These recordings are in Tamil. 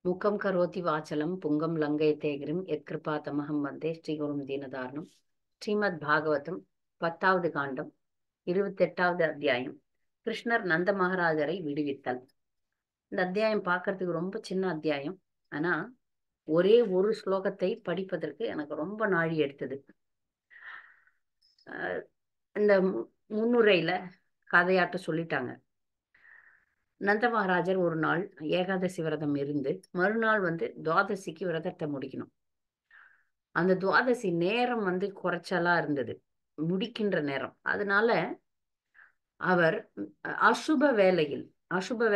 முக்கம் கரோதி வாச்சலம் புங்கம் லங்கை தேகிரும் எத்கிருபா தமகம் வந்தே ஸ்ரீகுரும் தீனதாரணம். ஸ்ரீமத் பாகவதம் 10வது காண்டம் 28வது அத்தியாயம். கிருஷ்ணர் நந்த மகாராஜரை விடுவித்தல். இந்த அத்தியாயம் பார்க்கறதுக்கு ரொம்ப சின்ன அத்தியாயம். ஆனா ஒரே ஒரு ஸ்லோகத்தை படிப்பதற்கு எனக்கு ரொம்ப நாழி எடுத்தது. இந்த முன்னுரையில கதையாட்ட சொல்லிட்டாங்க. நந்த மகாராஜர் ஒரு நாள் ஏகாதசி விரதம் இருந்து மறுநாள் துவாதசிக்கு விரதத்தை முடிக்கணும். அந்த துவாதசி நேரம் குறைச்சலா இருந்தது, முடிக்கின்ற நேரம். அதனால அவர் அசுப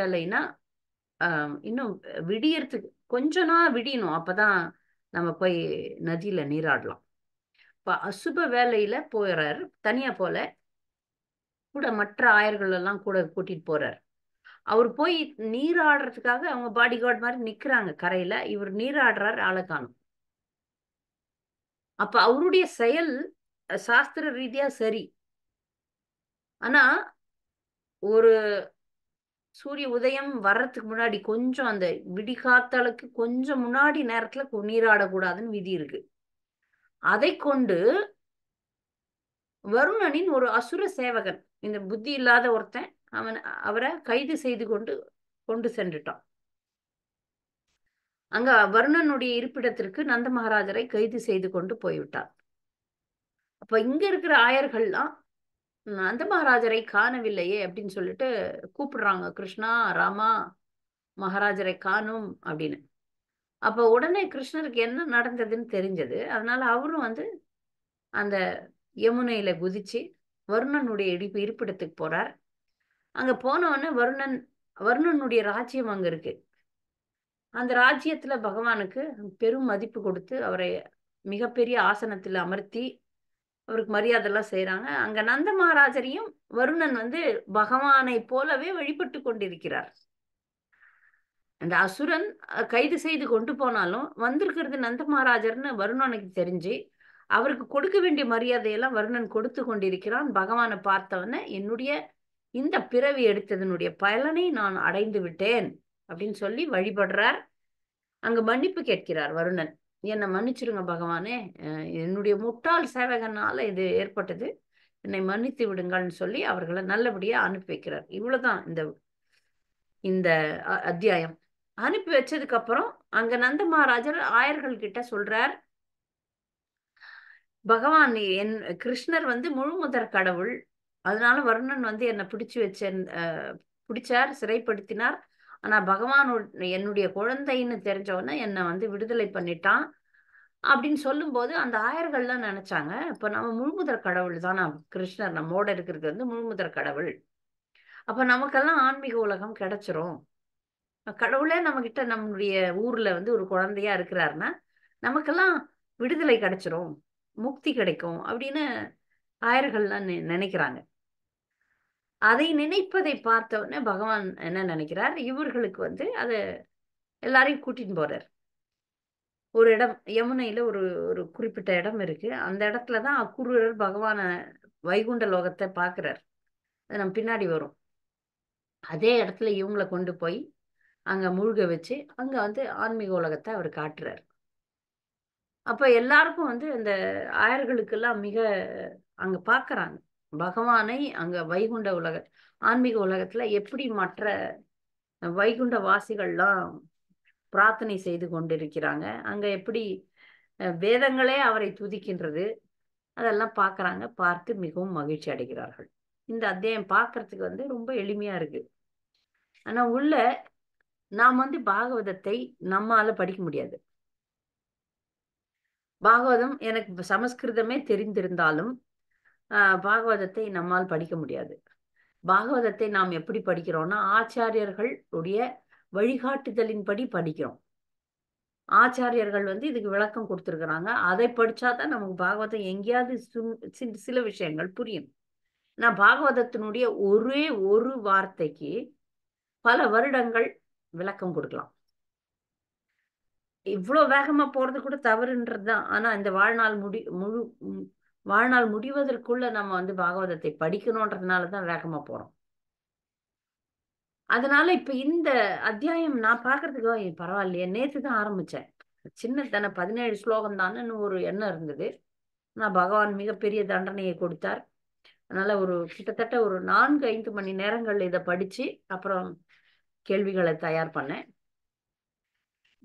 வேலைன்னா இன்னும் விடியறதுக்கு கொஞ்ச நாள் விடியணும், அப்பதான் நம்ம போய் நதியில நீராடலாம். இப்ப அசுப வேலையில போறாரு, தனியா போல, கூட மற்ற ஆயர்கள் எல்லாம் கூட கூட்டிட்டு போறாரு. அவர் போய் நீராடுறதுக்காக அவங்க பாடி கார்டு மாதிரி நிக்கிறாங்க கரையில. இவர் நீராடுறாரு, ஆளை காணும். அப்ப அவருடைய செயல் சாஸ்திர ரீதியா சரி. ஆனா ஒரு சூரிய உதயம் வர்றதுக்கு முன்னாடி கொஞ்சம் அந்த விடிகாத்தலுக்கு கொஞ்சம் முன்னாடி நேரத்துல நீராடக்கூடாதுன்னு விதி இருக்கு. அதை கொண்டு வருணனின் ஒரு அசுர சேவகன், இந்த புத்தி இல்லாத ஒருத்தன், அவரை கைது செய்து கொண்டு சென்றுட்டான். அங்க வருணனுடைய இருப்பிடத்திற்கு நந்த மகாராஜரை கைது செய்து கொண்டு போய்விட்டார். அப்ப இங்க இருக்கிற ஆயர்கள்லாம் நந்த மகாராஜரை காணவில்லையே அப்படின்னு சொல்லிட்டு கூப்பிடுறாங்க, கிருஷ்ணா, ராமா, மகாராஜரை காணும் அப்படின்னு. அப்ப உடனே கிருஷ்ணருக்கு என்ன நடந்ததுன்னு தெரிஞ்சது. அதனால அவரும் அந்த யமுனையில குதிச்சு வருணனுடைய இருப்பிடத்துக்கு போறார். அங்க போனவொடனே வருணனுடைய ராஜ்யம் அங்க இருக்கு. அந்த ராஜ்யத்துல பகவானுக்கு பெரும் மதிப்பு கொடுத்து அவரை மிகப்பெரிய ஆசனத்தில் அமர்த்தி அவருக்கு மரியாதை எல்லாம் செய்யறாங்க. அங்க நந்த மகாராஜரையும் வருணன் பகவானை போலவே வழிபட்டு கொண்டிருக்கிறார். அந்த அசுரன் கைது செய்து கொண்டு போனாலும் வந்திருக்கிறது நந்த மகாராஜர்னு வருணனுக்கு தெரிஞ்சு அவருக்கு கொடுக்க வேண்டிய மரியாதையெல்லாம் வருணன் கொடுத்து கொண்டிருக்கிறான். பகவானை பார்த்தவன என்னுடைய இந்த பிறவி எடுத்ததனுடைய பலனை நான் அடைந்து விட்டேன் அப்படின்னு சொல்லி வழிபடுறார். அங்க மன்னிப்பு கேட்கிறார் வருணன். என்னை மன்னிச்சிருங்க பகவானே, என்னுடைய முட்டாள் சேவகனால இது ஏற்பட்டது, என்னை மன்னித்து விடுங்கள்னு சொல்லி அவர்களை நல்லபடியா அனுப்பி வைக்கிறார். இவ்வளவுதான் இந்த அத்தியாயம். அனுப்பி வச்சதுக்கு அப்புறம் அங்க நந்த மகாராஜர் ஆயர்கள் கிட்ட சொல்றார், பகவான் கிருஷ்ணர் முழு முதற் கடவுள். அதனால வருணன் என்னை பிடிச்சார், சிறைப்படுத்தினார். ஆனா பகவான் என்னுடைய குழந்தைன்னு தெரிஞ்சவன என்னை விடுதலை பண்ணிட்டான் அப்படின்னு சொல்லும் போது அந்த ஆயர்கள்லாம் நினைச்சாங்க, இப்ப நம்ம முழுமுதற் கடவுள் தானா கிருஷ்ணர், நம்மோட இருக்கிறது முழுமுதற் கடவுள். அப்ப நமக்கெல்லாம் ஆன்மீக உலகம் கிடைச்சிரும். கடவுளே நம்ம கிட்ட நம்முடைய ஊர்ல ஒரு குழந்தையா இருக்கிறாருன்னா நமக்கெல்லாம் விடுதலை கிடைச்சிரும், முக்தி கிடைக்கும் அப்படின்னு ஆயர்கள்லாம் நினைக்கிறாங்க. அதை நினைப்பதை பார்த்தவொடனே பகவான் என்ன நினைக்கிறார், இவர்களுக்கு அதை எல்லாரையும் கூட்டிட்டு போறார். ஒரு இடம், யமுனையில ஒரு குறிப்பிட்ட இடம் இருக்கு. அந்த இடத்துலதான் அக்குருரர் பகவான வைகுண்ட லோகத்தை பாக்குறார். அது நம்ம பின்னாடி வரும். அதே இடத்துல இவங்களை கொண்டு போய் அங்க மூழ்க வச்சு அங்க ஆன்மீக உலகத்தை அவர் காட்டுறார். அப்ப எல்லாருக்கும் அந்த ஆயர்களுக்கெல்லாம் மிக அங்க பாக்குறாங்க பகவானை. அங்க வைகுண்ட ஆன்மீக உலகத்துல எப்படி மற்ற வைகுண்ட வாசிகள்லாம் பிரார்த்தனை செய்து கொண்டிருக்கிறாங்க, அங்க எப்படி வேதங்களே அவரை துதிக்கின்றது, அதெல்லாம் பாக்குறாங்க. பார்த்து மிகவும் மகிழ்ச்சி அடைகிறார்கள். இந்த அத்தியாயம் பார்க்கறதுக்கு ரொம்ப எளிமையா இருக்கு. ஆனா உள்ள நாம் பாகவதத்தை நம்மால படிக்க முடியாது. பாகவதம் எனக்கு சமஸ்கிருதமே தெரிந்திருந்தாலும் பாகவதத்தை நம்மால் படிக்க முடியாது. பாகவதத்தை நாம் எப்படி படிக்கிறோம்னா ஆச்சாரியர்கள் உடைய வழிகாட்டுதலின்படி படிக்கிறோம். ஆச்சாரியர்கள் இதுக்கு விளக்கம் கொடுத்திருக்கிறாங்க. அதை படிச்சாதான் நமக்கு பாகவதம் எங்கேயாவது சில விஷயங்கள் புரியும். நான் பாகவதத்தினுடைய ஒரே ஒரு வார்த்தைக்கு பல வருடங்கள் விளக்கம் கொடுக்கலாம். இவ்வளவு வேகமா போறது கூட தவறுன்றதுதான். ஆனா இந்த வாழ்நாள் முடிவதற்குள்ள நம்ம பாகவதத்தை படிக்கணும்ன்றதுனாலதான் வேகமா போறோம். அதனால இப்ப இந்த அத்தியாயம் நான் பாக்குறதுக்கு பரவாயில்லையே, நேத்து தான் ஆரம்பிச்சேன். சின்ன தானே, 17 ஸ்லோகம் தானேன்னு ஒரு எண்ணம் இருந்தது. நான் பகவான் மிகப்பெரிய தண்டனையை கொடுத்தார். அதனால ஒரு கிட்டத்தட்ட ஒரு 4-5 மணி நேரங்கள் இதை படிச்சு அப்புறம் கேள்விகளை தயார் பண்ணேன்.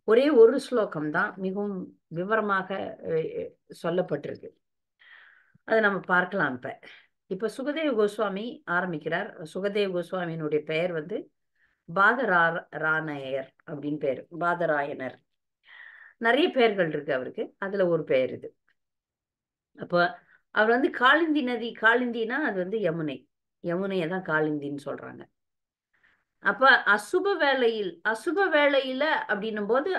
ஒரே ஒரு ஸ்லோகம் தான் மிகவும் விவரமாக சொல்லப்பட்டிருக்கு. அதை நம்ம பார்க்கலாம். இப்ப சுகதேவ கோஸ்வாமி ஆரம்பிக்கிறார். சுகதேவ கோஸ்வாமியினுடைய பெயர் வந்து பாதராயணர் அப்படின்னு பேரு. பாதராயணர். நிறைய பெயர்கள் இருக்கு அவருக்கு. அதுல ஒரு பெயர் இது. அப்ப அவர் வந்து காளிந்தி நதி, காளிந்தினா அது வந்து யமுனை, யமுனையை தான் காளிந்தின்னு சொல்றாங்க. அப்ப அசுப வேளையில அப்படின்னும் போது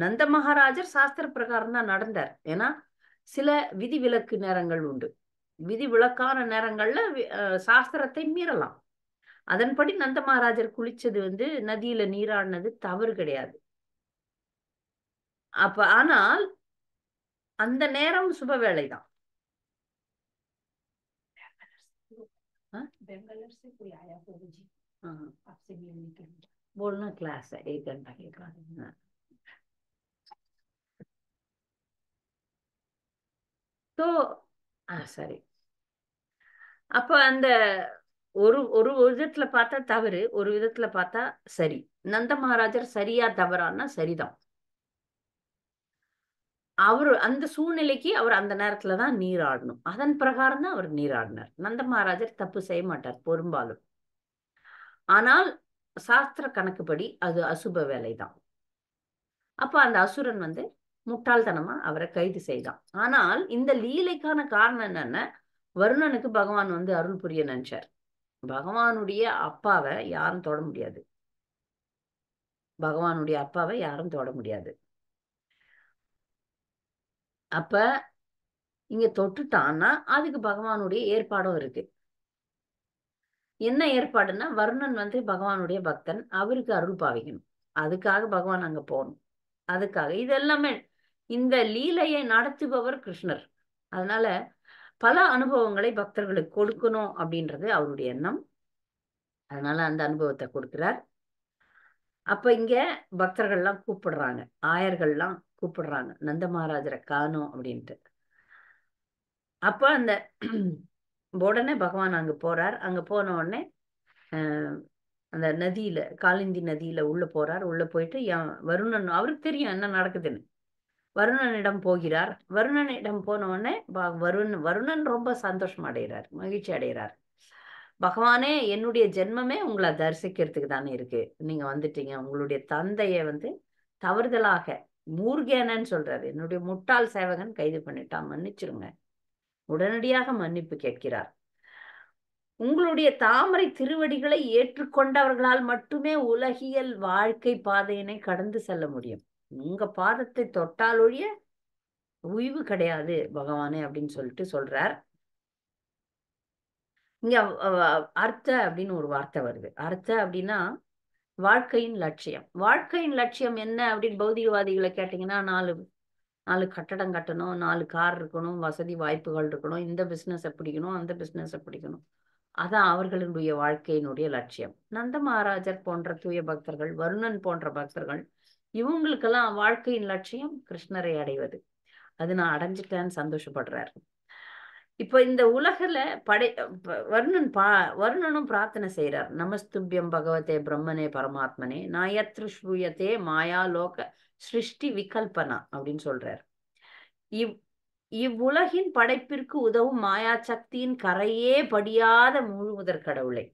நந்த மகாராஜர் சாஸ்திர பிரகாரம் தான் நடந்தார். ஏன்னா சில விதிவிலக்கு நேரங்கள் உண்டு. விதிவிலக்கான நேரங்கள்ல சாஸ்திரத்தை மீறலாம். அதன்படி நந்த மகாராஜர் குளிச்சது வந்து நதியில நீராடினது தவறு கிடையாது. அப்ப ஆனால் அந்த நேரம் சுப வேளைதான். बोलना क्लास है 1 घंटा के बाद। तो சரி. அப்ப அந்த ஒரு ஒரு விதத்துல பார்த்தா தவறு, ஒரு விதத்துல பார்த்தா சரி. நந்த மகாராஜர் சரியா தவறான்னா சரிதான். அவரு அந்த சூழ்நிலைக்கு அவர் அந்த நேரத்துல தான் நீராடணும். அதன் பிரகாரம் தான் அவர் நீராடினார். நந்த மகாராஜர் தப்பு செய்ய மாட்டார் பெரும்பாலும். ஆனால் சாஸ்திர கணக்குப்படி அது அசுப வேலைதான். அப்ப அந்த அசுரன் வந்து முட்டாள்தனமா அவரை கைது செய்தான். ஆனால் இந்த லீலைக்கான காரணம் என்னன்னா, வருணனுக்கு பகவான் வந்து அருள் புரிய நினைச்சார். பகவானுடைய அப்பாவை யாரும் தொட முடியாது. பகவானுடைய அப்பாவை யாரும் தொட முடியாது. அப்ப இங்க தொட்டுட்டான்னா அதுக்கு பகவானுடைய ஏற்பாடும் இருக்கு. என்ன ஏற்பாடுன்னா, வருணன் வந்து பகவானுடைய பக்தன், அவருக்கு அருள் பாவிக்கணும். அதுக்காக பகவான் அங்க போகணும். அதுக்காக இது எல்லாமே இந்த லீலையை நடத்துபவர் கிருஷ்ணர். அதனால பல அனுபவங்களை பக்தர்களுக்கு கொடுக்கணும் அப்படின்றது அவருடைய எண்ணம். அதனால அந்த அனுபவத்தை கொடுக்கிறார். அப்ப இங்க பக்தர்கள்லாம் கூப்பிடுறாங்க, ஆயர்கள்லாம் கூப்பிடுறாங்க, நந்த மகாராஜரை காணோம் அப்படின்ட்டு. அப்ப அந்த உடனே பகவான் அங்க போறார். அங்க போன உடனே அந்த நதியில, காளிந்தி நதியில உள்ள போறார். உள்ள போயிட்டு வருணன், அவருக்கு தெரியும் என்ன நடக்குதுன்னு, வருணனிடம் போகிறார். வருணனிடம் போன உடனே வருணன் ரொம்ப சந்தோஷம் அடைகிறார், மகிழ்ச்சி அடைகிறார். பகவானே, என்னுடைய ஜென்மமே உங்களை தரிசிக்கிறதுக்கு தானே இருக்கு, நீங்க வந்துட்டீங்க. உங்களுடைய தந்தைய வந்து தவறுதலாக மூர்கேனன்னு சொல்றாரு, என்னுடைய முட்டாள் சேவகன் கைது பண்ணிட்டான், மன்னிச்சிருங்க. உடனடியாக மன்னிப்பு கேட்கிறார். உங்களுடைய தாமரை திருவடிகளை ஏற்றுக்கொண்டவர்களால் மட்டுமே உலகியல் வாழ்க்கை பாதையினை கடந்து செல்ல முடியும். உங்க பாதத்தை தொட்டால் ஒழிய உய்வு கிடையாது பகவானே அப்படின்னு சொல்லிட்டு சொல்றார். இங்க அர்த்த அப்படின்னு ஒரு வார்த்தை வருது. அர்த்த அப்படின்னா வாழ்க்கையின் லட்சியம். வாழ்க்கையின் லட்சியம் என்ன அப்படின்னு பௌதிகவாதிகளை கேட்டீங்கன்னா, 4 கட்டடம் கட்டணும், 4 கார் இருக்கணும், வசதி வாய்ப்புகள் இருக்கணும், இந்த பிசினஸ் பிடிக்கணும், அந்த பிசினஸ் பிடிக்கணும். அதான் அவர்களுடைய வாழ்க்கையினுடைய லட்சியம். நந்த மகாராஜர் போன்ற தூய பக்தர்கள், வருணன் போன்ற பக்தர்கள், இவங்களுக்கெல்லாம் வாழ்க்கையின் லட்சியம் கிருஷ்ணரை அடைவது. அது நான் அடைஞ்சிட்டேன்னு சந்தோஷப்படுறார். இப்ப இந்த உலகில வருணனும் பிரார்த்தனை செய்யறார். நமஸ்துபியம் பகவதே பிரம்மனே பரமாத்மனே நாயத்ரு ஸ்ரூயத்தே மாயா லோக சிருஷ்டி விகல்பனா அப்படின்னு சொல்றார். இவ்வுலகின் படைப்பிற்கு உதவும் மாயா சக்தியின் கரையே படியாத முழுமுதற் கடவுளை.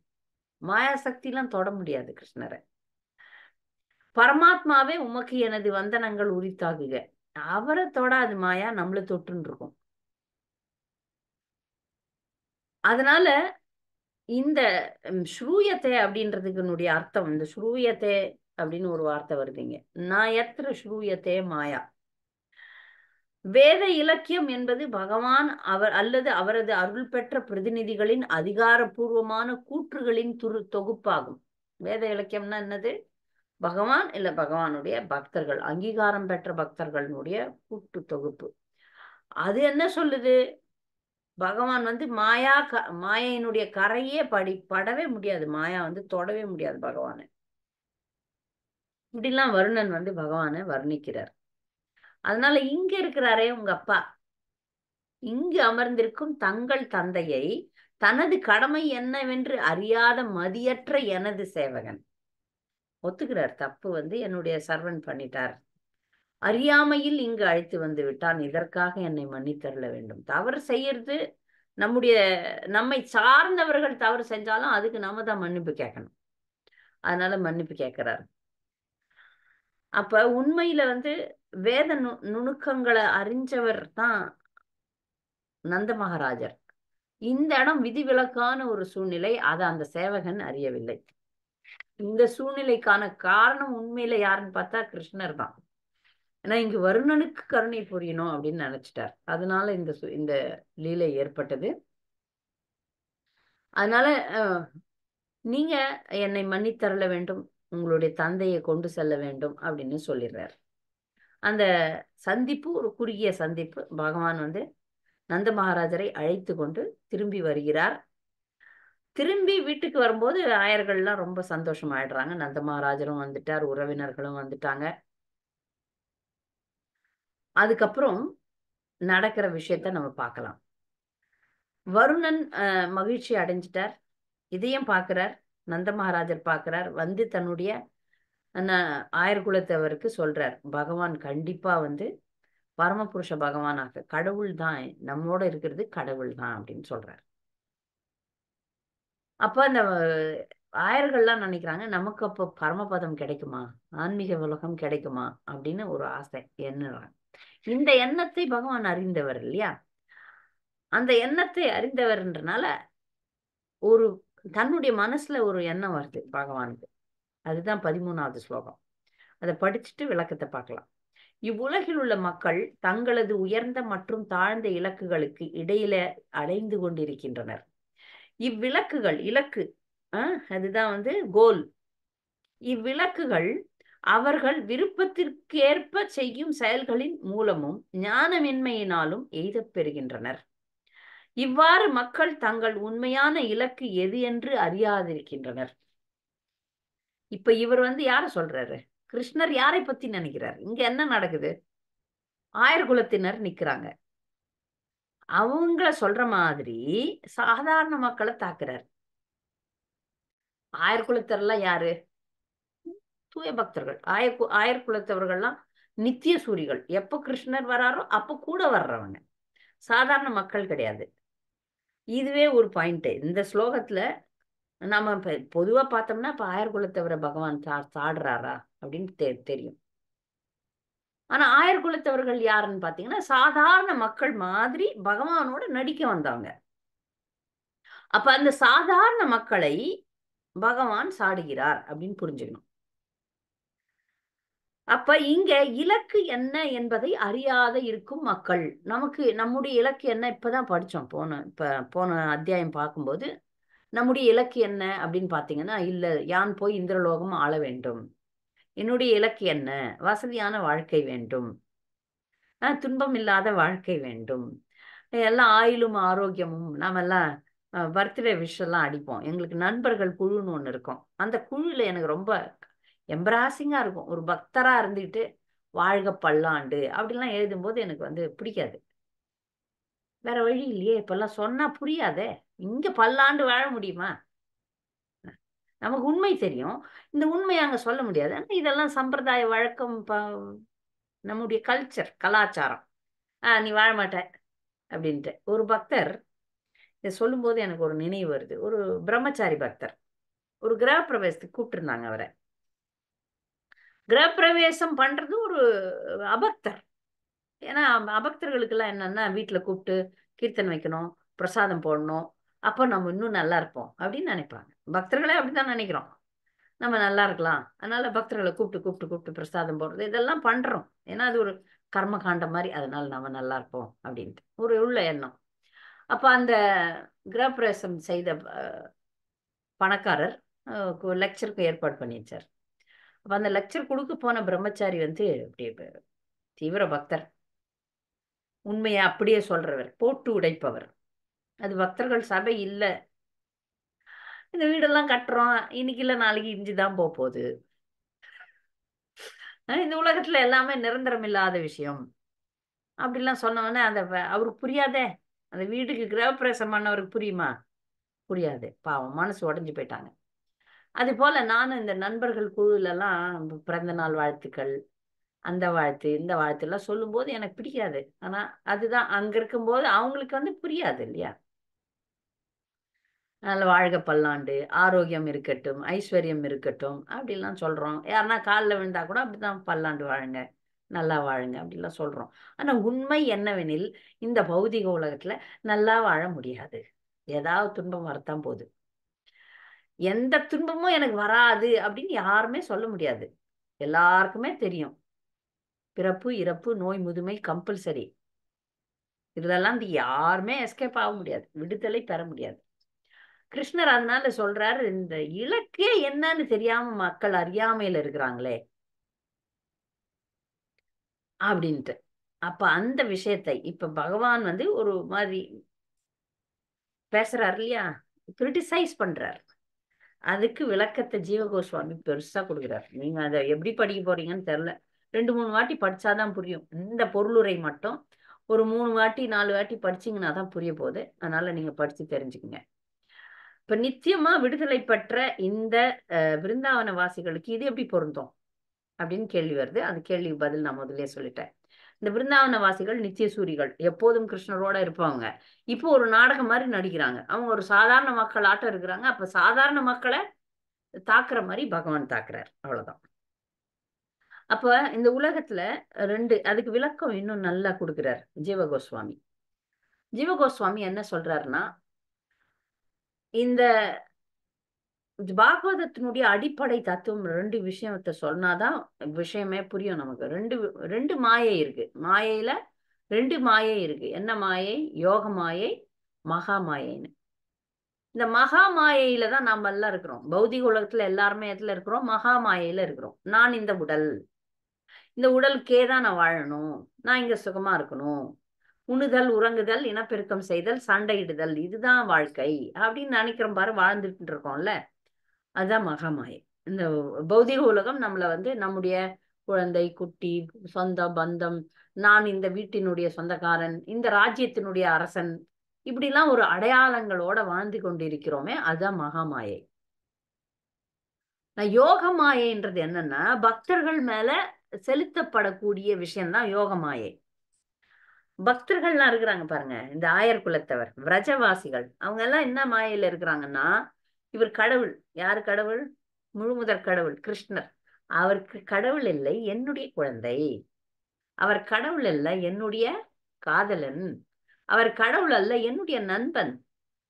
மாயா சக்தி எல்லாம் தொட முடியாது கிருஷ்ணரை. பரமாத்மாவே உமக்கு எனது வந்தனங்கள் உரித்தாகுக. அவரை தொடாது மாயா, நம்மள தொட்டுன்னு இருக்கும். அதனால இந்த ஸ்ரூயத்தை அப்படின்றதுக்கு அர்த்தம், இந்த ஸ்ரூயத்தை அப்படின்னு ஒரு வார்த்தை வருதுங்க. நாயத்ர ஸ்ரூயத்தே மாயா. வேத இலக்கியம் என்பது பகவான் அல்லது அவரது அருள் பெற்ற பிரதிநிதிகளின் அதிகாரபூர்வமான கூற்றுகளின் தொகுப்பாகும். வேத இலக்கியம்னா என்னது? பகவான் இல்ல பகவானுடைய பக்தர்கள், அங்கீகாரம் பெற்ற பக்தர்களுடைய கூட்டு தொகுப்பு. அது என்ன சொல்லுது? பகவான் வந்து மாயையினுடைய கரையே படவே முடியாது. மாயா வந்து தொடவே முடியாது பகவானை. இப்படிலாம் வருணன் வந்து பகவானை வர்ணிக்கிறார். அதனால இங்க இருக்கிறாரே உங்க அப்பா, இங்கு அமர்ந்திருக்கும் தங்கள் தந்தையை தனது கடமை என்னவென்று அறியாத மதியற்ற எனது சேவகன் ஒத்துக்கிறார். தப்பு வந்து என்னுடைய சர்வன் பண்ணிட்டார், அறியாமையில் இங்கு அழைத்து வந்து விட்டான், இதற்காக என்னை மன்னித்தருள வேண்டும். தவறு செய்யறது நம்முடைய, நம்மை சார்ந்தவர்கள் தவறு செஞ்சாலும் அதுக்கு நாம தான் மன்னிப்பு கேட்கணும். அதனால மன்னிப்பு கேட்கிறார். அப்ப உண்மையில வந்து வேத நுணுக்கங்களை அறிஞ்சவர் தான் நந்த மகாராஜர். இந்த இடம் விதிவிலக்கான ஒரு சூழ்நிலை, அதை அந்த சேவகன் அறியவில்லை. இந்த சூழ்நிலைக்கான காரணம் உண்மையில யாருன்னு பார்த்தா கிருஷ்ணர் தான். ஏன்னா இங்கு வருணனுக்கு கருணை புரியணும் அப்படின்னு நினைச்சிட்டார். அதனால இந்த லீலை ஏற்பட்டது. அதனால நீங்க என்னை மன்னித்தருள வேண்டும், உங்களுடைய தந்தையை கொண்டு செல்ல வேண்டும் அப்படின்னு சொல்லிடுறார். அந்த சந்திப்பு ஒரு குறுகிய சந்திப்பு. பகவான் வந்து நந்த மகாராஜரை அழைத்து கொண்டு திரும்பி வருகிறார். திரும்பி வீட்டுக்கு வரும்போது ஆயர்கள்லாம் ரொம்ப சந்தோஷம் ஆயிடுறாங்க. நந்த மகாராஜரும் வந்துட்டார், உறவினர்களும் வந்துட்டாங்க. அதுக்கப்புறம் நடக்கிற விஷயத்த நம்ம பார்க்கலாம். வருணன் மகிழ்ச்சி அடைஞ்சிட்டார், இதையும் பார்க்கிறார். நந்த மகாராஜர் பார்க்கிறார், வந்து தன்னுடைய ஆயர் குலத்தவருக்கு சொல்றார், பகவான் கண்டிப்பா வந்து பரமபுருஷ பகவானாக, கடவுள் தான் நம்மோட இருக்கிறது, கடவுள் தான் அப்படின்னு சொல்றார். அப்ப அந்த ஆயர்கள்லாம் நினைக்கிறாங்க, நமக்கு அப்போ பரமபதம் கிடைக்குமா, ஆன்மீக உலகம் கிடைக்குமா அப்படின்னு ஒரு ஆசை எண்ணுறாங்க. இந்த எண்ணத்தை பகவான் அறிந்தவர் இல்லையா? அந்த எண்ணத்தை அறிந்தவர்ன்றனால ஒரு தன்னுடைய மனசுல ஒரு எண்ணம் வருது பகவானுக்கு. அதுதான் 13வது ஸ்லோகம். அதை படிச்சுட்டு விளக்கத்தை பார்க்கலாம். இவ்வுலகில் உள்ள மக்கள் தங்களது உயர்ந்த மற்றும் தாழ்ந்த இலக்குகளுக்கு இடையில அடைந்து கொண்டிருக்கின்றனர். இவ்விலக்குகள், இலக்கு அதுதான் வந்து கோல். இவ்விலக்குகள் அவர்கள் விருப்பத்திற்கேற்ப செய்யும் செயல்களின் மூலமும் ஞானமின்மையினாலும் எய்தப் பெறுகின்றனர். இவ்வாறு மக்கள் தங்கள் உண்மையான இலக்கு எது என்று அறியாதிருக்கின்றனர். இப்ப இவர் வந்து யார சொல்றாரு? கிருஷ்ணர் யாரை பத்தி நினைக்கிறார்? இங்க என்ன நடக்குது? ஆயர் குலத்தினர் நிக்கிறாங்க. அவங்க சொல்ற மாதிரி சாதாரண மக்களை தாக்குறார். ஆயர் குலத்தர்லாம் யாரு? தூய பக்தர்கள். ஆயர் குலத்தவர்கள்லாம் நித்திய சூரிகள். எப்ப கிருஷ்ணர் வராரோ அப்ப கூட வர்றவங்க, சாதாரண மக்கள் கிடையாது. இதுவே ஒரு பாயிண்ட் இந்த ஸ்லோகத்துல. நம்ம பொதுவா பார்த்தோம்னா இப்ப ஆயர் குலத்தவரை பகவான் சாடுறாரா அப்படின்னு தெரியும். ஆனா ஆயர் குலத்தவர்கள் யாருன்னு பாத்தீங்கன்னா சாதாரண மக்கள் மாதிரி பகவானோட நடிக்க வந்தவங்க. அப்ப அந்த சாதாரண மக்களை பகவான் சாடுகிறார் அப்படின்னு புரிஞ்சுக்கணும். அப்ப இங்க இலக்கு என்ன என்பதை அறியாத இருக்கும் மக்கள். நமக்கு நம்முடைய இலக்கு என்ன இப்பதான் படிச்சோம். போன அத்தியாயம் பார்க்கும்போது நம்முடைய இலக்கு என்ன அப்படின்னு பாத்தீங்கன்னா, இல்ல யான் போய் இந்திரலோகம் ஆள வேண்டும், என்னுடைய இலக்கு என்ன, வசதியான வாழ்க்கை வேண்டும், துன்பம் இல்லாத வாழ்க்கை வேண்டும், எல்லாம் ஆயுளும் ஆரோக்கியமும். நாம எல்லாம் பர்த்டே விஷ் எல்லாம் அடிப்போம். எங்களுக்கு நண்பர்கள் குழுன்னு ஒண்ணு இருக்கும். அந்த குழுல எனக்கு ரொம்ப எம்பராசிங்கா இருக்கும். ஒரு பக்தரா இருந்துகிட்டு வாழ்க பல்லாண்டு அப்படிலாம் எழுதும்போது எனக்கு வந்து பிடிக்காது. வேற வழி இல்லையே, இப்பெல்லாம் சொன்னா புரியாதே. இங்க பல்லாண்டு வாழ முடியுமா? நமக்கு உண்மை தெரியும், இந்த உண்மையை அங்க சொல்ல முடியாது. ஆனா இதெல்லாம் சம்பிரதாய வழக்கம், நம்முடைய கல்ச்சர், கலாச்சாரம். நீ வாழ மாட்ட அப்படின்ட்டு ஒரு பக்தர் இதை சொல்லும் போது எனக்கு ஒரு நினைவு வருது. ஒரு பிரம்மச்சாரி பக்தர் ஒரு கிரகப்பிரவேசத்துக்கு கூப்பிட்டுருந்தாங்க அவரை. கிரகப்பிரவேசம் பண்றது ஒரு அபக்தர். ஏன்னா அபக்தர்களுக்கு எல்லாம் என்னன்னா வீட்டுல கூப்பிட்டு கீர்த்தன் வைக்கணும், பிரசாதம் போடணும், அப்ப நம்ம இன்னும் நல்லா இருப்போம் அப்படின்னு நினைப்பாங்க. பக்தர்களே அப்படித்தான் நினைக்கிறோம், நம்ம நல்லா இருக்கலாம், அதனால பக்தர்களை கூப்பிட்டு கூப்பிட்டு கூப்பிட்டு பிரசாதம் போடுறது இதெல்லாம் பண்றோம். ஏன்னா அது ஒரு கர்ம காண்டம் மாதிரி, அதனால நம்ம நல்லா இருப்போம் அப்படின்ட்டு ஒரு உள்ள எண்ணம். அப்ப அந்த கிரகப்பிரவேசம் செய்த பணக்காரர் லெக்சருக்கு ஏற்பாடு பண்ணி வச்சார். அப்ப அந்த லெக்சர் கொடுக்க போன பிரம்மச்சாரி வந்து அப்படியே தீவிர பக்தர், உண்மையை அப்படியே சொல்றவர், போட்டு உடைப்பவர். அது பக்தர்கள் சபை இல்ல, இந்த வீடெல்லாம் கட்டுறோம், இன்னைக்கு இல்ல நாளைக்கு இஞ்சிதான் போகுது, இந்த உலகத்துல எல்லாமே நிரந்தரம் இல்லாத விஷயம் அப்படிலாம் சொன்னவொடனே அவருக்கு புரியாதே. அந்த வீட்டுக்கு கிரகப்பிரவேசம் பண்ணவருக்கு புரியுமா? புரியாது. பாவம் மனசு உடைஞ்சு போயிட்டாங்க. அது போல நானும் இந்த நண்பர்கள் குழுலலாம் பிறந்த நாள் வாழ்த்துக்கள், அந்த வாழ்த்து, இந்த வாழ்த்து எல்லாம் சொல்லும்போது எனக்கு பிடிக்காது. ஆனா அதுதான் அங்க இருக்கும்போது அவங்களுக்கு வந்து புரியாது இல்லையா? நல்ல வாழ்க பல்லாண்டு, ஆரோக்கியம் இருக்கட்டும், ஐஸ்வர்யம் இருக்கட்டும் அப்படிலாம் சொல்றோம். யாருன்னா கால்ல விழுந்தா கூட அப்படிதான் பல்லாண்டு வாழுங்க, நல்லா வாழுங்க அப்படிலாம் சொல்றோம். ஆனா உண்மை என்னவெனில், இந்த பௌதிக உலகத்துல நல்லா வாழ முடியாது. ஏதாவது துன்பம் வரத்தான் போகுது. எந்த துன்பமும் எனக்கு வராது அப்படின்னு யாருமே சொல்ல முடியாது. எல்லாருக்குமே தெரியும். பிறப்பு, இறப்பு, நோய், முதுமை கம்பல்சரி. இதுலலாம் யாருமே எஸ்கேப் ஆக முடியாது. விடுதலை பெற முடியாது. கிருஷ்ணர் அதனால சொல்றாரு, இந்த இலக்கே என்னன்னு தெரியாம மக்கள் அறியாமையில இருக்கிறாங்களே அப்படின்ட்டு. அப்ப அந்த விஷயத்தை இப்ப பகவான் வந்து ஒரு மாதிரி பேசுறாரு இல்லையா? கிரிட்டிசைஸ் பண்றாரு. அதுக்கு விளக்கத்தை ஜீவ கோஸ்வாமி பெருசா கொடுக்குறாரு. நீங்க அதை எப்படி படிக்க போறீங்கன்னு தெரியல. 2, 3 வாட்டி படிச்சாதான் புரியும். இந்த பொருளுரை மட்டும் ஒரு 3 வாட்டி 4 வாட்டி படிச்சீங்கன்னா தான் புரிய போகுது. அதனால நீங்க படிச்சு தெரிஞ்சுக்குங்க. இப்ப நித்தியமா விடுதலை பெற்ற இந்த பிருந்தாவன வாசிகளுக்கு இது எப்படி பொருந்தும் அப்படின்னு கேள்வி வருது. அந்த கேள்விக்கு பதில் நான் முதல்லயே சொல்லிட்டேன். இந்த பிருந்தாவன வாசிகள் நித்திய சூரிகள், எப்போதும் கிருஷ்ணரோட இருப்பாங்க. இப்போ ஒரு நாடகம் மாதிரி நடிக்கிறாங்க. அவங்க ஒரு சாதாரண மக்கள் ஆட்டம் இருக்கிறாங்க. அப்ப சாதாரண மக்களை தாக்குற மாதிரி பகவான் தாக்குறார். அவ்வளவுதான். அப்ப இந்த உலகத்துல அதுக்கு விளக்கம் இன்னும் நல்லா கொடுக்கிறார் ஜீவ கோஸ்வாமி. ஜீவ கோஸ்வாமி என்ன சொல்றாருன்னா, இந்த பாகவதத்தினுடைய அடிப்படை தத்துவம் 2 விஷயத்தை சொன்னாதான் விஷயமே புரியும் நமக்கு. ரெண்டு மாயை இருக்கு. மாயையில 2 மாயை இருக்கு. என்ன மாயை? யோக மாயை, மகா மாயைன்னு. இந்த மகா மாயையில தான் நாம எல்லாம் இருக்கிறோம். பௌதிக உலகத்துல எல்லாருமே எதுல இருக்கிறோம்? மகா மாயையில இருக்கிறோம். நான் இந்த உடல், இந்த உடலுக்கே தான் நான் வாழணும், நான் இங்க சுகமா இருக்கணும், உண்ணுதல், உறங்குதல், இனப்பெருக்கம் செய்தல், சண்டையிடுதல், இதுதான் வாழ்க்கை அப்படின்னு நினைக்கிறோம் பாரு. வாழ்ந்துட்டு இருக்கோம்ல, அதுதான் மகாமாயை. இந்த பௌதிக உலகம் நம்மள வந்து நம்முடைய குழந்தை, குட்டி, சொந்த பந்தம், நான் இந்த வீட்டினுடைய சொந்தக்காரன், இந்த ராஜ்யத்தினுடைய அரசன், இப்படிலாம் ஒரு அடையாளங்களோட வாழ்ந்து கொண்டிருக்கிறோமே, அதுதான் மகாமாயை. யோக மாயைன்றது என்னன்னா, பக்தர்கள் மேல செலுத்தப்படக்கூடிய விஷயம்தான் யோக மாயை. பக்தர்கள்லாம் இருக்கிறாங்க பாருங்க, இந்த ஆயர் குலத்தவர், விரஜவாசிகள், அவங்க எல்லாம் என்ன மாயையில இருக்கிறாங்கன்னா, இவர் கடவுள். யாரு கடவுள்? முழுமுதற் கடவுள் கிருஷ்ணர். அவருக்கு கடவுள் இல்லை, என்னுடைய குழந்தை. அவர் கடவுள் அல்ல, என்னுடைய காதலன். அவர் கடவுள் அல்ல, என்னுடைய நண்பன்.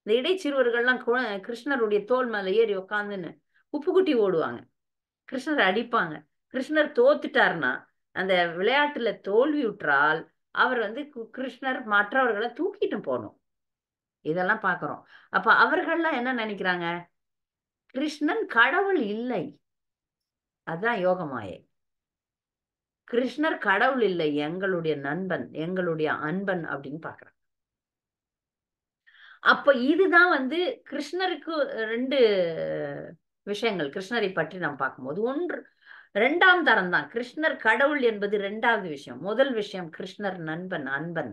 இந்த இடைச்சிறுவர்கள்லாம் கிருஷ்ணருடைய தோல் மேல ஏறி உக்காந்துன்னு உப்பு குட்டி ஓடுவாங்க. கிருஷ்ணர் அடிப்பாங்க. கிருஷ்ணர் தோத்துட்டார்னா, அந்த விளையாட்டுல தோல்வி உற்றால் அவர் வந்து கிருஷ்ணர் மற்றவர்களை தூக்கிட்டு போகணும். இதெல்லாம் பாக்குறோம். அப்ப அவர்கள்லாம் என்ன நினைக்கிறாங்க? கிருஷ்ணன் கடவுள் இல்லை. அதுதான் யோகமாயை. கிருஷ்ணர் கடவுள் இல்லை, எங்களுடைய நண்பன், எங்களுடைய அன்பன் அப்படின்னு பாக்குறாங்க. அப்ப இதுதான் வந்து கிருஷ்ணருக்கு 2 விஷயங்கள் கிருஷ்ணரை பற்றி நாம் பார்க்கும்போது, ஒன்று 2ஆம் தரம் தான். கிருஷ்ணர் கடவுள் என்பது 2வது விஷயம். முதல் விஷயம் கிருஷ்ணர் நண்பன், அன்பன்.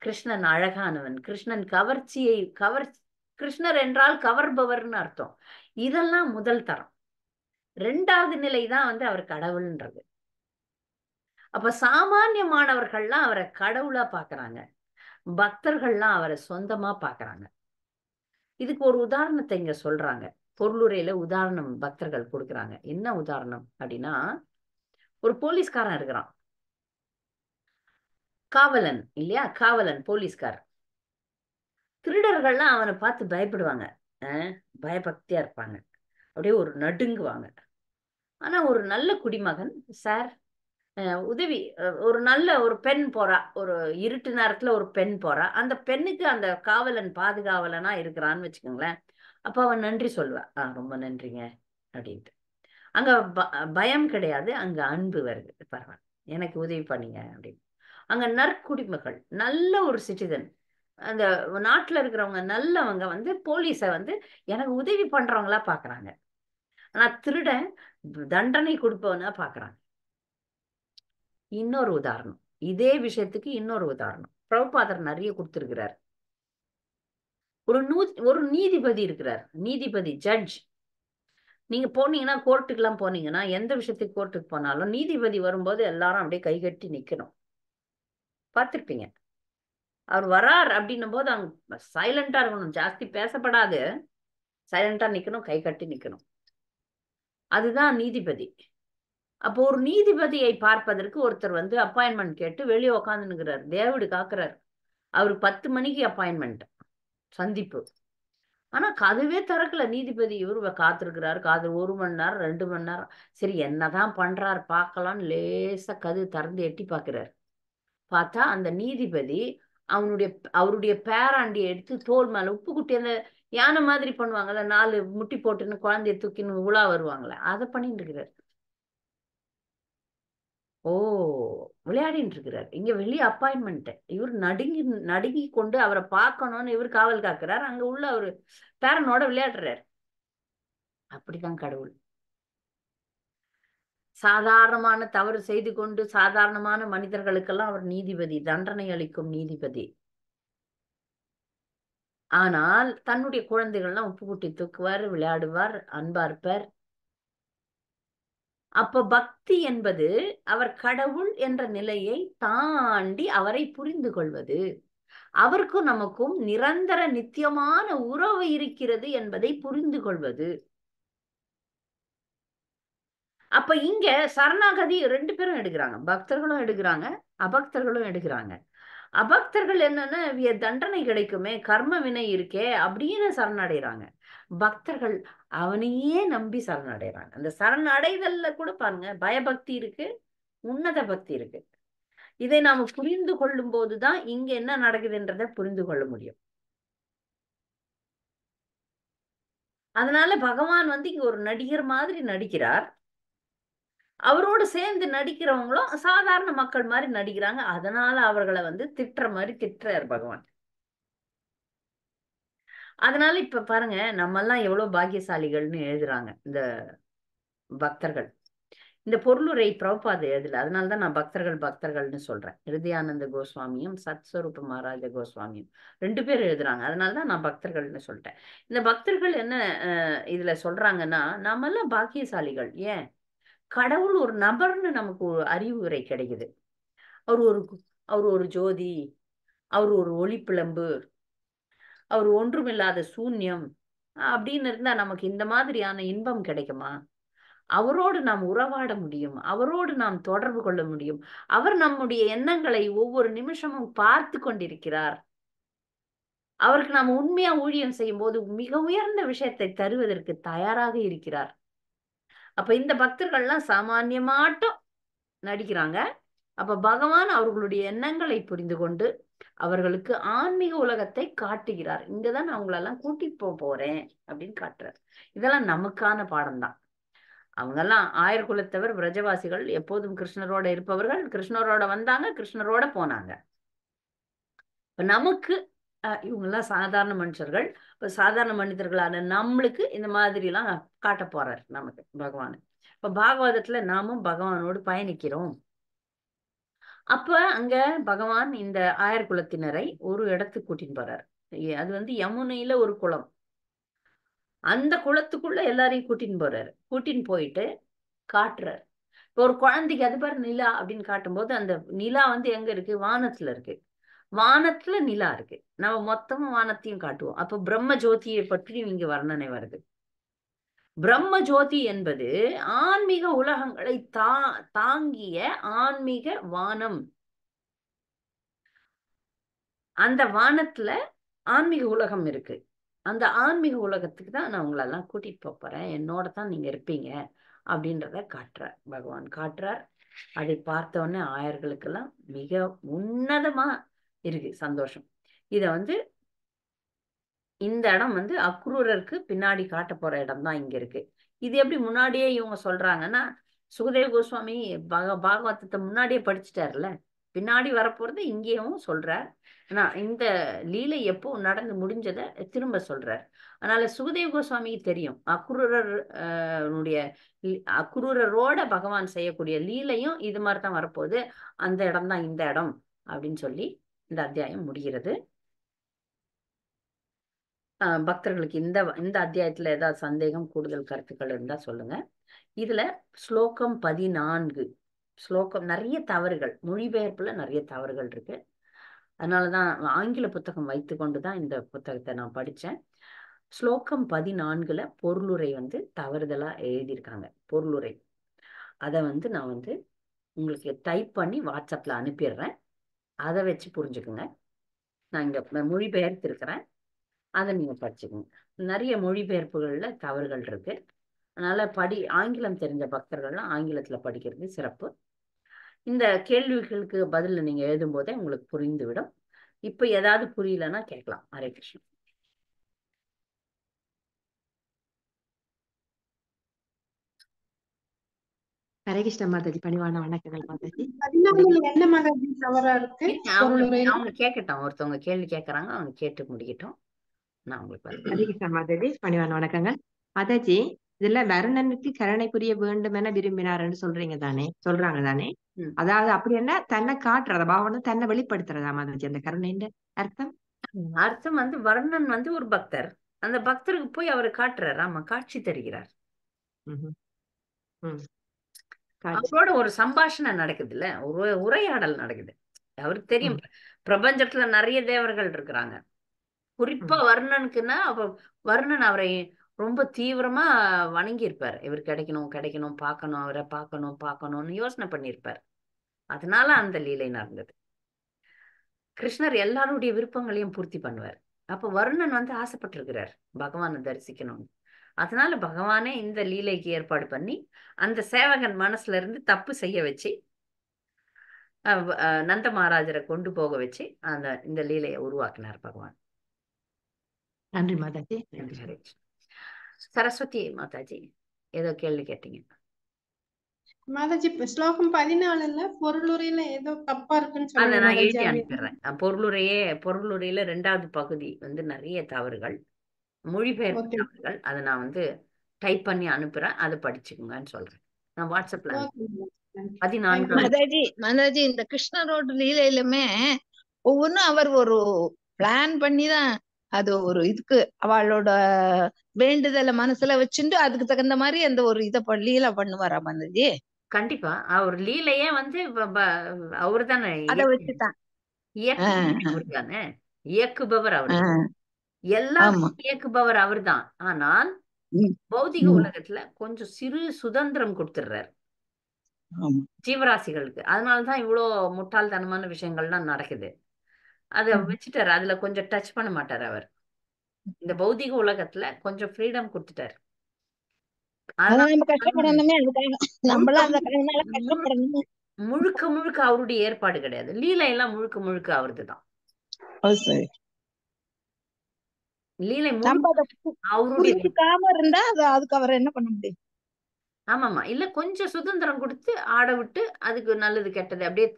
கிருஷ்ணன் அழகானவன், கிருஷ்ணன் கிருஷ்ணர் என்றால் கவர்பவர்னு அர்த்தம். இதெல்லாம் முதல் தரம். 2வது நிலை தான் வந்து அவர் கடவுள்ன்றது. அப்ப சாமானியமானவர்கள்லாம் அவரை கடவுளா பாக்குறாங்க. பக்தர்கள்லாம் அவரை சொந்தமா பாக்குறாங்க. இதுக்கு ஒரு உதாரணத்தை இங்க சொல்றாங்க. பொருளுரையில உதாரணம் பக்தர்கள் கொடுக்குறாங்க. என்ன உதாரணம் அப்படின்னா, ஒரு போலீஸ்காரன் இருக்கிறான். காவலன் இல்லையா? காவலன், போலீஸ்கார். திருடர்கள்லாம் அவனை பார்த்து பயப்படுவாங்க. பயபக்தியா இருப்பாங்க. அப்படியே ஒரு நடுங்குவாங்க. ஆனா ஒரு நல்ல குடிமகன், சார் உதவி, ஒரு நல்ல ஒரு பெண் போறா, ஒரு இருட்டு நேரத்துல ஒரு பெண் போறா. அந்த பெண்ணுக்கு அந்த காவலன் பாதுகாவலனா இருக்கிறான்னு வச்சுக்கோங்களேன். அப்ப அவன் நன்றி சொல்லுவா. ரொம்ப நன்றிங்க அப்படின்ட்டு. அங்க பயம் கிடையாது, அங்க அன்பு வருது. பரவாயில்ல, எனக்கு உதவி பண்ணீங்க அப்படின்னு. அங்க நற்குடிமகள், நல்ல ஒரு சிட்டிசன், அந்த நாட்டுல இருக்கிறவங்க நல்லவங்க வந்து போலீஸ வந்து எனக்கு உதவி பண்றவங்களா பாக்குறாங்க. ஆனா திருடன் தண்டனை கொடுப்பவனா பாக்குறாங்க. இன்னொரு உதாரணம், இதே விஷயத்துக்கு இன்னொரு உதாரணம் பிரபுபாதர் நிறைய கொடுத்திருக்கிறார். ஒரு நீதிபதி இருக்கிறார், நீதிபதி ஜட்ஜ். நீங்க போனீங்கன்னா, கோர்ட்டுக்கு எல்லாம் போனீங்கன்னா, எந்த விஷயத்துக்கு கோர்ட்டுக்கு போனாலும் நீதிபதி வரும்போது எல்லாரும் அப்படியே கைகட்டி நிக்கணும். பார்த்திருப்பீங்க. அவர் வரார் அப்படின்னும் போது அவங்க சைலண்டா இருக்கணும், ஜாஸ்தி பேசப்படாது, சைலண்டா நிக்கணும், கை கட்டி நிக்கணும். அதுதான் நீதிபதி. அப்போ ஒரு நீதிபதியை பார்ப்பதற்கு ஒருத்தர் வந்து அப்பாயின்மெண்ட் கேட்டு வெளியே உக்காந்துனுக்கிறார், தேவடு காக்குறார். அவரு 10 மணிக்கு அப்பாயின்மெண்ட் சந்திப்பு. ஆனா கதவே திறக்கல நீதிபதி. இவரு காத்திருக்கிறாரு, 1 மணி நேரம் 2 மணி நேரம். சரி என்னதான் பண்றாரு பார்க்கலாம்னு லேசா கதவு திறந்து எட்டி பார்க்கிறார். பார்த்தா அந்த நீதிபதி அவருடைய பேராண்டியை எடுத்து தோல் மேல உப்பு குட்டி, அந்த யானை மாதிரி பண்ணுவாங்கல்ல, 4 முட்டி போட்டுன்னு குழந்தைய தூக்கின்னு உலா வருவாங்கல்ல, அதை பண்ணிட்டு இருக்கிறார். ஓ, விளையாடிட்டு இருக்கிறார். இங்க வெளியே அப்பாயின்மெண்ட். இவர் நடுங்கி நடுங்கி கொண்டு அவரை பார்க்கணும்னு இவர் காவல் காக்குறார், அங்க உள்ள அவரு பேரனோட விளையாடுறாரு. அப்படிதான் கடவுள். சாதாரணமான தவறு செய்து கொண்டு சாதாரணமான மனிதர்களுக்கெல்லாம் அவர் நீதிபதி, தண்டனை அளிக்கும் நீதிபதி. ஆனால் தன்னுடைய குழந்தைகள்லாம் உப்பு குட்டி தூக்குவார், விளையாடுவார், அன்பா இருப்பார். அப்ப பக்தி என்பது அவர் கடவுள் என்ற நிலையை தாண்டி அவரை புரிந்து கொள்வது, அவருக்கும் நமக்கும் நிரந்தர நித்தியமான உறவு இருக்கிறது என்பதை புரிந்து கொள்வது. அப்ப இங்க சரணாகதி 2 பேரும் எடுக்கிறாங்க, பக்தர்களும் எடுக்கிறாங்க, அபக்தர்களும் எடுக்கிறாங்க. அபக்தர்கள் என்னன்னா, தண்டனை கிடைக்குமே, கர்ம வினை இருக்கே அப்படின்னு சரணடைறாங்க. பக்தர்கள் அவனையே நம்பி சரணடைறாங்க. அந்த சரணடைதல்ல கூட பாருங்க, பயபக்தி இருக்கு, உன்னத பக்தி இருக்கு. இதை நாம புரிந்து கொள்ளும் போதுதான் இங்க என்ன நடக்குதுன்றதை புரிந்து கொள்ள முடியும். அதனால பகவான் வந்து இங்க ஒரு நடிகர் மாதிரி நடிக்கிறார். அவரோடு சேர்ந்து நடிக்கிறவங்களும் சாதாரண மக்கள் மாதிரி நடிக்கிறாங்க. அதனால அவர்களை வந்து திட்டுற மாதிரி திட்டுறார் பகவான். அதனால இப்ப பாருங்க, நம்ம எல்லாம் எவ்வளவு பாக்கியசாலிகள்னு எழுதுறாங்க இந்த பக்தர்கள். இந்த பொருளுரை பிரபுபாத எழுதல, அதனாலதான் நான் பக்தர்கள் பக்தர்கள்னு சொல்றேன். ஹிருதயானந்த கோஸ்வாமியும் சத்ஸ்வரூப மகாராஜ கோஸ்வாமியும் 2 பேர் எழுதுறாங்க. அதனாலதான் நான் பக்தர்கள்னு சொல்லிட்டேன். இந்த பக்தர்கள் என்ன இதுல சொல்றாங்கன்னா, நாம எல்லாம் பாக்கியசாலிகள். ஏன்? கடவுள் ஒரு நபர்னு நமக்கு ஒரு அறிவுரை கிடைக்குது. அவர் ஒரு அவர் ஒரு ஜோதி, அவர் ஒரு ஒளிப்பிழம்பு, அவர் ஒன்றுமில்லாத சூன்யம் அப்படின்னு இருந்தா நமக்கு இந்த மாதிரியான இன்பம் கிடைக்குமா? அவரோடு நாம் உறவாட முடியும், அவரோடு நாம் தொடர்பு கொள்ள முடியும். அவர் நம்முடைய எண்ணங்களை ஒவ்வொரு நிமிஷமும் பார்த்து கொண்டிருக்கிறார். அவருக்கு நாம் உண்மையா ஊழியம் செய்யும் போது மிக உயர்ந்த விஷயத்தை தருவதற்கு தயாராக இருக்கிறார். அப்ப இந்த பக்தர்கள்லாம் சாமானியமாட்டம் நடிக்கிறாங்க. அப்ப பகவான் அவர்களுடைய எண்ணங்களை புரிந்து கொண்டு அவர்களுக்கு ஆன்மீக உலகத்தை காட்டுகிறார். இங்கதான் நான் உங்களெல்லாம் கூட்டிட்டு போறேன் அப்படின்னு காட்டுறார். இதெல்லாம் நமக்கான பாடம் தான். அவங்கெல்லாம் ஆயர்குலத்தவர், விரஜவாசிகள், எப்போதும் கிருஷ்ணரோட இருப்பவர்கள். கிருஷ்ணரோட வந்தாங்க, கிருஷ்ணரோட போனாங்க. இப்ப நமக்கு இவங்கெல்லாம் சாதாரண மனுஷர்கள். இப்ப சாதாரண மனிதர்களான நம்மளுக்கு இந்த மாதிரி எல்லாம் காட்ட போறார் நமக்கு பகவான். இப்ப பாகவதத்துல நாமும் பகவானோடு பயணிக்கிறோம். அப்ப அங்க பகவான் இந்த ஆயர் குலத்தினரை ஒரு இடத்துக்கு கூட்டின்னு போறார். அது வந்து யமுனையில ஒரு குளம். அந்த குளத்துக்குள்ள எல்லாரையும் கூட்டின்னு போறாரு. கூட்டின்னு போயிட்டு காட்டுறாரு. இப்போ ஒரு குழந்தைக்கு அது பாரு நிலா அப்படின்னு காட்டும்போது, அந்த நிலா வந்து எங்க இருக்கு? வானத்துல இருக்கு. வானத்துல நிலா இருக்கு. நம்ம மொத்தமும் வானத்தையும் காட்டுவோம். அப்ப பிரம்ம ஜோதியை பற்றியும் இங்க வர்ணனை வருது. பிரம்ம ஜோதி என்பது ஆன்மீக உலகங்களை தாங்கிய ஆன்மீக வானம். அந்த வானத்துல ஆன்மீக உலகம் இருக்கு. அந்த ஆன்மீக உலகத்துக்கு தான் நான் உங்களெல்லாம் கூட்டிட்டு போறேன், என்னோட தான் நீங்க இருப்பீங்க அப்படின்றத காட்டுறார் பகவான். காட்டுறார். அதை பார்த்த உடனே ஆயர்களுக்கெல்லாம் மிக உன்னதமா இருக்கு சந்தோஷம். இத வந்து இந்த இடம் வந்து அக்ரூரருக்கு பின்னாடி காட்ட போற இடம் தான் இங்க இருக்கு. இது எப்படி முன்னாடியே இவங்க சொல்றாங்கன்னா, சுகதேவ கோஸ்வாமி பாகவதத்தை முன்னாடியே படிச்சுட்டாருல, பின்னாடி வரப்போறது இங்கேயும் சொல்றார். ஆனா இந்த லீலை எப்போ நடந்து முடிஞ்சதை திரும்ப சொல்றார். அதனால சுகதேவ கோஸ்வாமிக்கு தெரியும் அக்ரூரரோட பகவான் செய்யக்கூடிய லீலையும் இது மாதிரி தான் வரப்போகுது. அந்த இடம் தான் இந்த இடம் அப்படின்னு சொல்லி இந்த அத்தியாயம் முடிகிறது. பக்தர்களுக்கு இந்த இந்த அத்தியாயத்துல ஏதாவது சந்தேகம், கூடுதல் கருத்துக்கள் இருந்தா சொல்லுங்க. இதுல ஸ்லோகம் 14 ஸ்லோகம் நிறைய தவறுகள், மொழிபெயர்ப்புல நிறைய தவறுகள் இருக்கு. அதனாலதான் ஆங்கில புத்தகம் வைத்துக்கொண்டு தான் இந்த புத்தகத்தை நான் படிச்சேன். ஸ்லோகம் 14ல பொருளுரை தவறுதலா எழுதியிருக்காங்க. பொருளுரை அதை நான் உங்களுக்கு டைப் பண்ணி வாட்ஸ்அப்ல அனுப்பிடுறேன். அதை வச்சு புரிஞ்சுக்குங்க. நான் இங்க மொழிபெயர்த்து இருக்கிறேன், அதை நீங்க படிச்சுக்கோங்க. நிறைய மொழிபெயர்ப்புகள்ல தவறுகள் இருக்கு. அதனால ஆங்கிலம் தெரிஞ்ச பக்தர்கள்லாம் ஆங்கிலத்துல படிக்கிறது சிறப்பு. இந்த கேள்விகளுக்கு பதில் நீங்க எழுதும் போதே உங்களுக்கு புரிந்துவிடும். இப்ப ஏதாவது புரியலன்னா கேட்கலாம். ஹரே கிருஷ்ணன். ஹரே கிருஷ்ண மாதாஜி. பணிவான வணக்கங்கள் மாதாஜி. 14 என்ன மாதாஜி தவறா இருக்கு? அவங்க கேட்கட்டும், ஒருத்தவங்க கேள்வி கேட்கறாங்க, அவங்க கேட்டு முடிக்கட்டும். நான் உங்களுக்கு ஹரே கிருஷ்ண மாதாஜி. பணிவான வணக்கங்கள் மாதாஜி. இதுல வருணனுக்கு கருணை புரிய வேண்டும் என விரும்பினார்னு சொல்றாங்க தானே? அதாவது அப்படி என்ன தன்னை காட்டுறதா, பாவனை தன்னை வெளிப்படுத்துறதா மாதாஜி அந்த கருணைன்ற அர்த்தம்? அர்த்தம் வர்ணன் ஒரு பக்தர், அந்த பக்தருக்கு போய் அவரை காட்டுறாரு. ஆமா, காட்சி தருகிறார். அவரோட ஒரு சம்பாஷணை நடக்குது இல்ல, ஒரு உரையாடல் நடக்குது. அவருக்கு தெரியும் பிரபஞ்சத்துல நிறைய தேவர்கள் இருக்கிறாங்க. குறிப்பா வர்ணனுக்குன்னா வர்ணன் அவரை ரொம்ப தீவிரமா வணங்கி இருப்பார். இவர் கிடைக்கணும் கிடைக்கணும், பார்க்கணும், அவரை பார்க்கணும்னு யோசனை பண்ணியிருப்பார். அதனால அந்த லீலை நடந்தது. கிருஷ்ணர் எல்லாருடைய விருப்பங்களையும் பூர்த்தி பண்ணுவார். அப்ப வருணன் ஆசைப்பட்டிருக்கிறார் பகவானை தரிசிக்கணும்னு. அதனால பகவானே இந்த லீலைக்கு ஏற்பாடு பண்ணி அந்த சேவகன் மனசுல இருந்து தப்பு செய்ய வச்சு நந்த மகாராஜரை கொண்டு போக வச்சு இந்த லீலையை உருவாக்கினார் பகவான். நன்றி மாதாஜி. சரஸ்வதி மாதாஜி ஏதோ கேள்வி கேட்டீங்க மாதாஜி. ஸ்லோகம் 14ல பொருளுரையில ஏதோ தப்பா இருக்குன்னு அதை நான் சொல்லுங்க எழுதி அனுப்பிடுறேன். பொருளுரையில 2வது பகுதி நிறைய தவறுகள், மொழிபெயர்ப்பு தவறுகள். அதை நான் டைப் பண்ணி அனுப்புறேன், அதை படிச்சுக்கோங்கன்னு சொல்றேன். நான் வாட்ஸ்அப்ல 14. மாதாஜி இந்த கிருஷ்ணரோட லீலையிலுமே ஒவ்வொன்றும் அவர் ஒரு பிளான் பண்ணிதான், அது ஒரு இதுக்கு அவளோட வேண்டுதலை மனசுல வச்சுட்டு அதுக்கு தகுந்த மாதிரி அந்த ஒரு இதை லீலை பண்ணுவாரா மாதாஜி? கண்டிப்பா. அவர் லீலையே அவரு தானே அதை வச்சுதான் இயக்குபவர் அவரு. எல்லாம் இயக்குபவர் அவர் தான். ஆனால் பௌதிக உலகத்துல கொஞ்சம் சிறு சுதந்திரம் கொடுத்துடுறாரு ஜீவராசிகளுக்கு. அதனாலதான் இவ்வளவு முட்டாள்தனமான விஷயங்கள்லாம் நடக்குது. அத வச்சுட்டாரு, அதுல கொஞ்சம் டச் பண்ண மாட்டாரு அவர். இந்த பௌதிக உலகத்துல கொஞ்சம் ஃப்ரீடம் கொடுத்துட்டாரு. முழுக்க முழுக்க அவருடைய ஏற்பாடு கிடையாது. லீலை எல்லாம் முழுக்க முழுக்க அவருதுதான். லீலை அவருடைய இருந்தா அதுக்கு அவர் என்ன பண்ண முடியும்? ஆமாமா, இல்ல கொஞ்சம் சுதந்திரம் கொடுத்து ஆட விட்டு அதுக்கு நல்லது கெட்டது அப்படியே.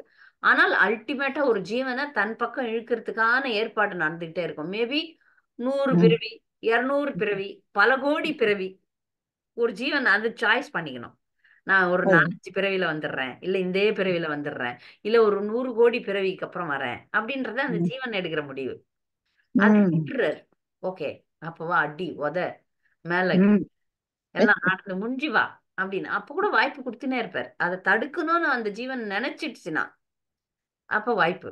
ஆனால் அல்டிமேட்டா ஒரு ஜீவனை தன் பக்கம் இழுக்கிறதுக்கான ஏற்பாடு நடந்துகிட்டே இருக்கும். மேபி 100 பிறவி, 200 பிறவி, பல கோடி பிறவி. ஒரு ஜீவன் அது சாய்ஸ் பண்ணிக்கணும். நான் ஒரு 4-5 பிறவியில வந்துடுறேன், இல்ல இந்த பிறவியில வந்துடுறேன், இல்ல ஒரு 100 கோடி பிறவிக்கு அப்புறம் வரேன் அப்படின்றத அந்த ஜீவன் எடுக்கிற முடிவு. அது விட்டுறாரு. ஓகே, அப்பவா அடி உத மேல எல்லாம் நாட்டுல முடிஞ்சு வா அப்படின்னு அப்ப கூட வாய்ப்பு கொடுத்துனே இருப்பார். அதை தடுக்கணும்னு அந்த ஜீவன் நினைச்சிடுச்சுன்னா அப்ப வாய்ப்பு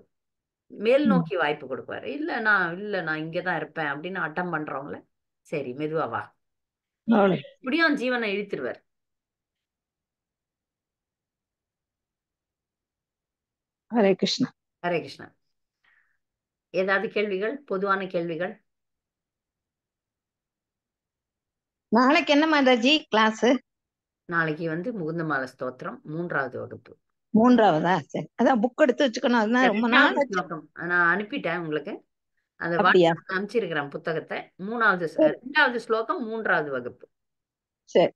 மேல் நோக்கி வாய்ப்பு கொடுப்பாரு. இல்ல நான் இங்கதான் இருப்பேன் அப்படின்னு அட்டம் பண்றவங்கள சரி மெதுவா வா, இப்படியும் ஜீவனை இழுத்துருவார். ஹரே கிருஷ்ணா. ஹரே கிருஷ்ணா. ஏதாவது கேள்விகள், பொதுவான கேள்விகள்? நாளைக்கு என்ன மாதாஜி கிளாஸ்? நாளைக்கு முகுந்தமால ஸ்தோத்திரம் 3வது வகுப்பு. 3வதா? சரி, அதான் புக் எடுத்து வச்சுக்கணும். அதுதான் ரொம்ப நாள் நான் அனுப்பிட்டேன் உங்களுக்கு. அந்த வாட்ஸ்அப்ல அனுப்பிச்சிருக்கிறேன் புத்தகத்தை. 2வது ஸ்லோகம் 3வது வகுப்பு. சரி.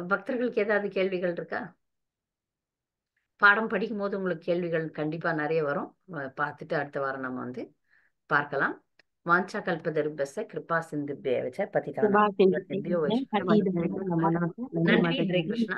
பக்தர்களுக்கு ஏதாவது கேள்விகள் இருக்கா? பாடம் படிக்கும் போது உங்களுக்கு கேள்விகள் கண்டிப்பா நிறைய வரும். பார்த்துட்டு அடுத்த வாரம் நம்ம வந்து பார்க்கலாம். வாஞ்சா கல்பதருபஸ்ஸ கிருபா சிந்துபியவச்ச பதிதானம் சுபா சிந்தியோ செஞ்சு வைஷ்ணவ. பதீதம் நமோ நமக. நன்றி நன்றி. மாதாஜி. ஹரே கிருஷ்ணா.